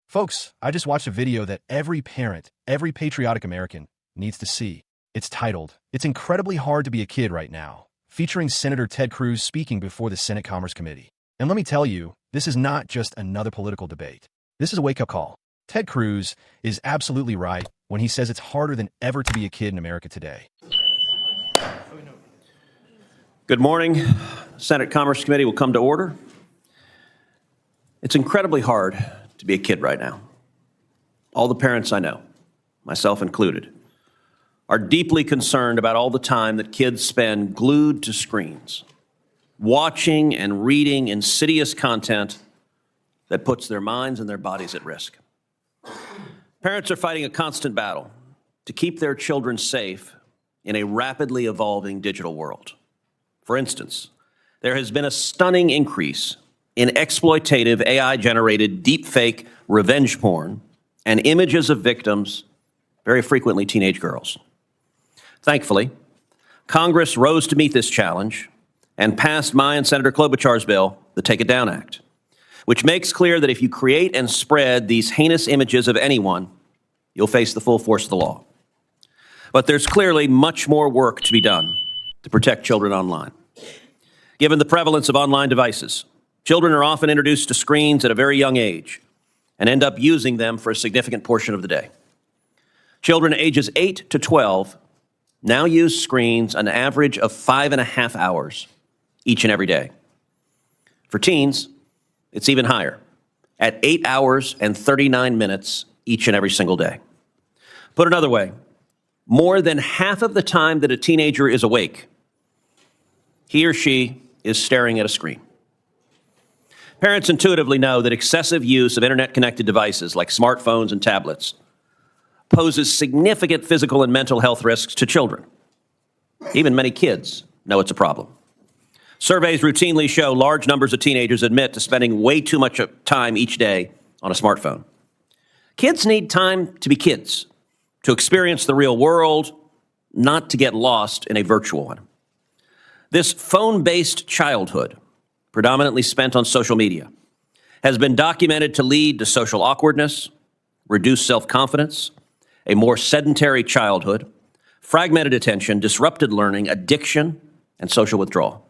Folks, I just watched a video that every parent, every patriotic American needs to see. It's titled, "It's Incredibly Hard to Be a Kid Right Now," featuring Senator Ted Cruz speaking before the Senate Commerce Committee. And let me tell you, this is not just another political debate. This is a wake-up call. Ted Cruz is absolutely right when he says it's harder than ever to be a kid in America today. Good morning. Senate Commerce Committee will come to order. It's incredibly hard to be a kid right now. All the parents I know, myself included, are deeply concerned about all the time that kids spend glued to screens, watching and reading insidious content that puts their minds and their bodies at risk. Parents are fighting a constant battle to keep their children safe in a rapidly evolving digital world. For instance, there has been a stunning increase in exploitative AI-generated deepfake revenge porn and images of victims, very frequently teenage girls. Thankfully, Congress rose to meet this challenge and passed my and Senator Klobuchar's bill, the Take It Down Act, which makes clear that if you create and spread these heinous images of anyone, you'll face the full force of the law. But there's clearly much more work to be done to protect children online. Given the prevalence of online devices, children are often introduced to screens at a very young age and end up using them for a significant portion of the day. Children ages 8 to 12 now use screens an average of 5.5 hours each and every day. For teens, it's even higher, at 8 hours and 39 minutes each and every single day. Put another way, more than half of the time that a teenager is awake, he or she is staring at a screen. Parents intuitively know that excessive use of internet-connected devices like smartphones and tablets poses significant physical and mental health risks to children. Even many kids know it's a problem. Surveys routinely show large numbers of teenagers admit to spending way too much time each day on a smartphone. Kids need time to be kids, to experience the real world, not to get lost in a virtual one. This phone-based childhood, predominantly spent on social media, has been documented to lead to social awkwardness, reduced self-confidence, a more sedentary childhood, fragmented attention, disrupted learning, addiction, and social withdrawal.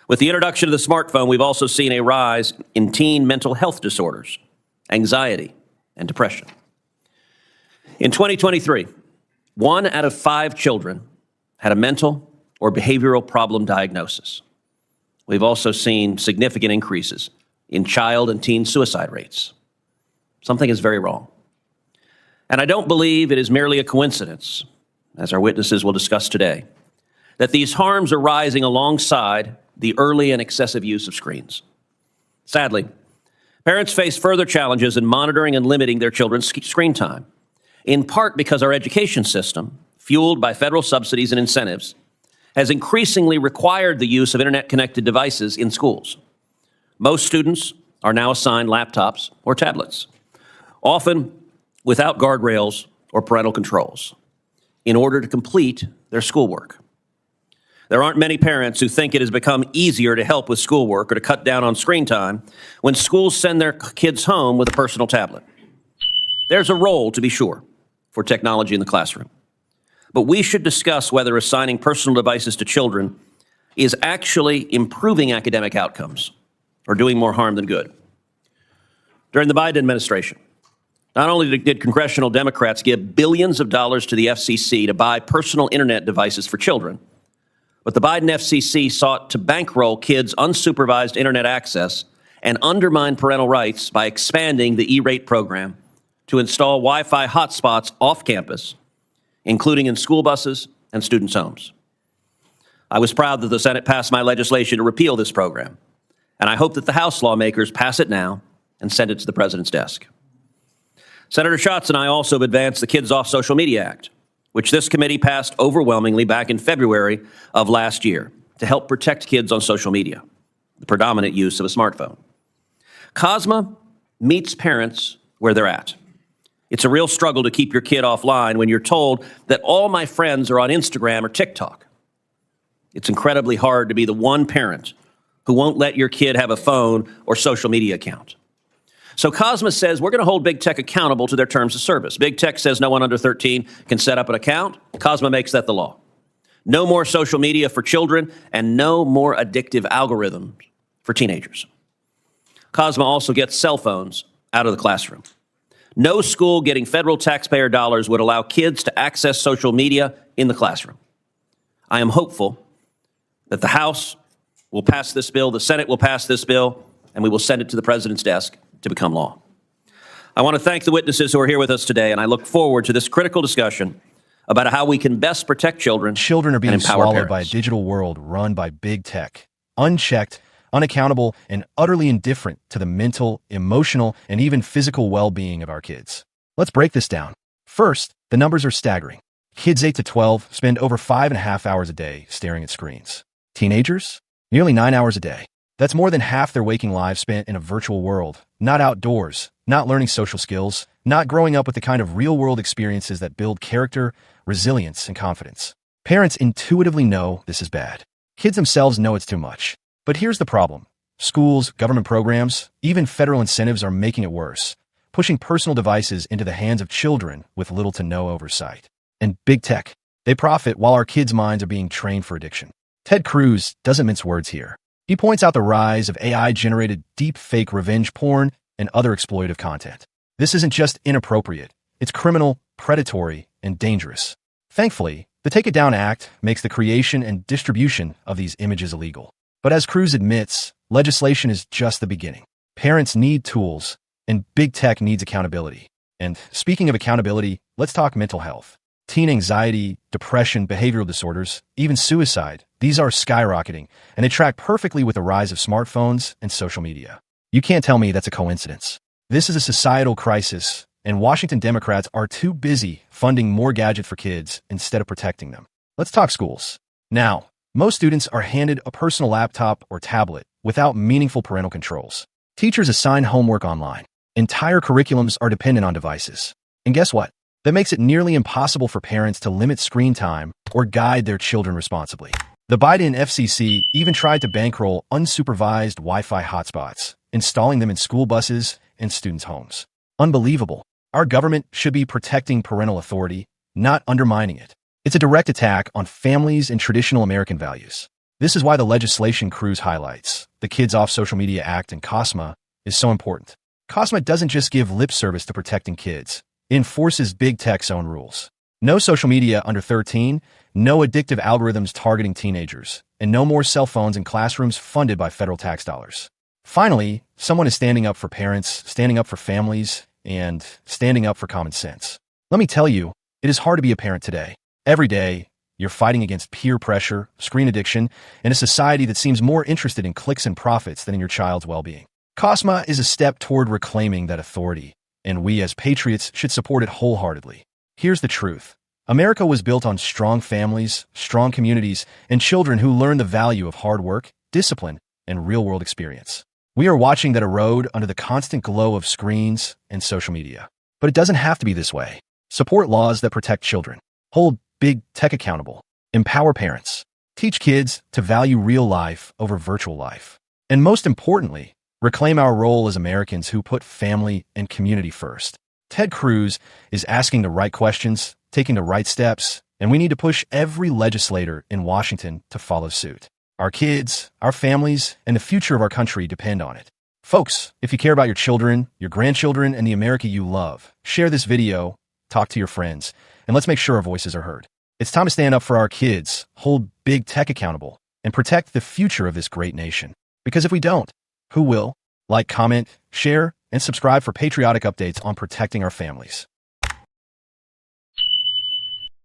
With the introduction of the smartphone, we've also seen a rise in teen mental health disorders, anxiety, and depression. In 2023, 1 out of 5 children had a mental or behavioral problem diagnosis. We've also seen significant increases in child and teen suicide rates. Something is very wrong. And I don't believe it is merely a coincidence, as our witnesses will discuss today, that these harms are rising alongside the early and excessive use of screens. Sadly, parents face further challenges in monitoring and limiting their children's screen time, in part because our education system, fueled by federal subsidies and incentives, has increasingly required the use of internet-connected devices in schools. Most students are now assigned laptops or tablets, often without guardrails or parental controls, in order to complete their schoolwork. There aren't many parents who think it has become easier to help with schoolwork or to cut down on screen time when schools send their kids home with a personal tablet. There's a role, to be sure, for technology in the classroom. But we should discuss whether assigning personal devices to children is actually improving academic outcomes or doing more harm than good. During the Biden administration, not only did congressional Democrats give billions of dollars to the FCC to buy personal internet devices for children, but the Biden FCC sought to bankroll kids' unsupervised internet access and undermine parental rights by expanding the E-rate program to install Wi-Fi hotspots off campus, including in school buses and students' homes. I was proud that the Senate passed my legislation to repeal this program, and I hope that the House lawmakers pass it now and send it to the president's desk. Senator Schatz and I also have advanced the Kids Off Social Media Act, which this committee passed overwhelmingly back in February of last year to help protect kids on social media, the predominant use of a smartphone. COSMA meets parents where they're at. It's a real struggle to keep your kid offline when you're told that all my friends are on Instagram or TikTok. It's incredibly hard to be the one parent who won't let your kid have a phone or social media account. So COSMA says we're going to hold big tech accountable to their terms of service. Big tech says no one under 13 can set up an account. COSMA makes that the law. No more social media for children and no more addictive algorithms for teenagers. COSMA also gets cell phones out of the classroom. No school getting federal taxpayer dollars would allow kids to access social media in the classroom. I am hopeful that the House will pass this bill, the Senate will pass this bill, and we will send it to the president's desk to become law. I want to thank the witnesses who are here with us today, and I look forward to this critical discussion about how we can best protect children. Children are being and empower swallowed parents. by a digital world run by big tech, unchecked, unaccountable, and utterly indifferent to the mental, emotional, and even physical well-being of our kids. Let's break this down. First, the numbers are staggering. Kids 8 to 12 spend over 5.5 hours a day staring at screens. Teenagers? Nearly 9 hours a day. That's more than half their waking lives spent in a virtual world, not outdoors, not learning social skills, not growing up with the kind of real-world experiences that build character, resilience, and confidence. Parents intuitively know this is bad. Kids themselves know it's too much. But here's the problem. Schools, government programs, even federal incentives are making it worse, pushing personal devices into the hands of children with little to no oversight. And big tech, they profit while our kids' minds are being trained for addiction. Ted Cruz doesn't mince words here. He points out the rise of AI-generated deep-fake revenge porn and other exploitive content. This isn't just inappropriate. It's criminal, predatory, and dangerous. Thankfully, the Take It Down Act makes the creation and distribution of these images illegal. But as Cruz admits, legislation is just the beginning. Parents need tools, and big tech needs accountability. And speaking of accountability, let's talk mental health. Teen anxiety, depression, behavioral disorders, even suicide, these are skyrocketing, and they track perfectly with the rise of smartphones and social media. You can't tell me that's a coincidence. This is a societal crisis, and Washington Democrats are too busy funding more gadgets for kids instead of protecting them. Let's talk schools. Now, most students are handed a personal laptop or tablet without meaningful parental controls. Teachers assign homework online. Entire curriculums are dependent on devices. And guess what? That makes it nearly impossible for parents to limit screen time or guide their children responsibly. The Biden FCC even tried to bankroll unsupervised Wi-Fi hotspots, installing them in school buses and students' homes. Unbelievable. Our government should be protecting parental authority, not undermining it. It's a direct attack on families and traditional American values. This is why the legislation Cruz highlights, the Kids Off Social Media Act and COSMA, is so important. COSMA doesn't just give lip service to protecting kids. It enforces big tech's own rules. No social media under 13, no addictive algorithms targeting teenagers, and no more cell phones in classrooms funded by federal tax dollars. Finally, someone is standing up for parents, standing up for families, and standing up for common sense. Let me tell you, it is hard to be a parent today. Every day, you're fighting against peer pressure, screen addiction, and a society that seems more interested in clicks and profits than in your child's well-being. COSMA is a step toward reclaiming that authority, and we as patriots should support it wholeheartedly. Here's the truth. America was built on strong families, strong communities, and children who learn the value of hard work, discipline, and real-world experience. We are watching that erode under the constant glow of screens and social media. But it doesn't have to be this way. Support laws that protect children. Hold big tech accountable. Empower parents. Teach kids to value real life over virtual life. And most importantly, reclaim our role as Americans who put family and community first. Ted Cruz is asking the right questions, taking the right steps, and we need to push every legislator in Washington to follow suit. Our kids, our families, and the future of our country depend on it. Folks, if you care about your children, your grandchildren, and the America you love, share this video, talk to your friends, and let's make sure our voices are heard. It's time to stand up for our kids, hold big tech accountable, and protect the future of this great nation. Because if we don't, who will? Like, comment, share, and subscribe for patriotic updates on protecting our families.